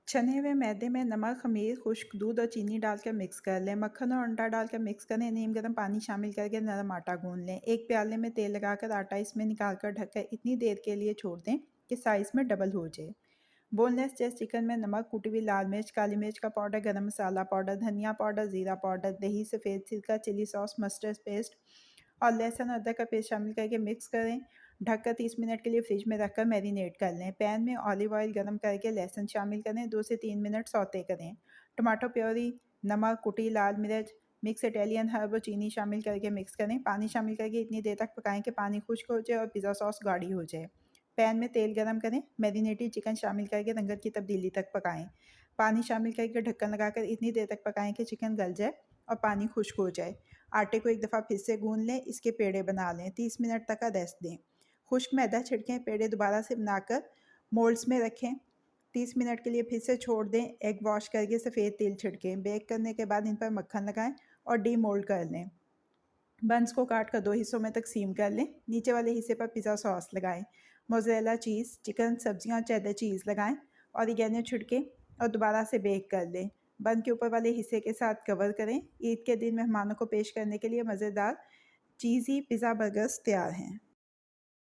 छने हुए मैदे में नमक, ख़मीर, खुश्क दूध और चीनी डालकर मिक्स कर लें। मक्खन और अंडा डालकर मिक्स करें। नीम गर्म पानी शामिल करके नरम आटा गूंद लें। एक प्याले में तेल लगाकर आटा इसमें निकालकर ढककर इतनी देर के लिए छोड़ दें कि साइज़ में डबल हो जाए। बोनलेस चेस्ट चिकन में नमक, कुटी हुई लाल मिर्च, काली मिर्च का पाउडर, गरम मसाला पाउडर, धनिया पाउडर, ज़ीरा पाउडर, दही, सफ़ेद सिरका, चिली सॉस, मस्टर्ड पेस्ट और लहसुन अदरक का पेस्ट शामिल करके मिक्स करें। ढककर 30 मिनट के लिए फ्रिज में रखकर मैरिनेट कर लें। पैन में ऑलिव ऑयल गरम करके लहसुन शामिल करें। 2 से 3 मिनट सौते करें। टमाटो प्योरी, नमक, कुटी लाल मिर्च, मिक्स इटालियन हर्ब और चीनी शामिल करके मिक्स करें। पानी शामिल करके इतनी देर तक पकाएं कि पानी खुश्क हो जाए और पिज़्ज़ा सॉस गाढ़ी हो जाए। पैन में तेल गरम करें। मैरिनेटेड चिकन शामिल करके रंगत की तब्दीली तक पकाएं। पानी शामिल करके ढक्कन लगाकर इतनी देर तक पकाएं कि चिकन गल जाए और पानी खुश्क हो जाए। आटे को एक दफ़ा फिर से गूंद लें। इसके पेड़े बना लें। 30 मिनट तक का रेस्ट दें। खुश्क मैदा छिड़कें। पेड़े दोबारा से बनाकर मोल्ड्स में रखें। 30 मिनट के लिए फिर से छोड़ दें। एग वॉश करके सफ़ेद तेल छिड़कें। बेक करने के बाद इन पर मक्खन लगाएं और डी मोल्ड कर लें। बंस को काट कर 2 हिस्सों में तकसीम कर लें। नीचे वाले हिस्से पर पिज़्ज़ा सॉस लगाएं। मोज़रेला चीज़, चिकन, सब्जियां और चेडर चीज़ लगाएं। ऑरिगेनो छिड़कें और दोबारा से बेक कर लें। बन के ऊपर वाले हिस्से के साथ कवर करें। ईद के दिन मेहमानों को पेश करने के लिए मज़ेदार चीज़ी पिज़्ज़ा बर्गर्स तैयार हैं।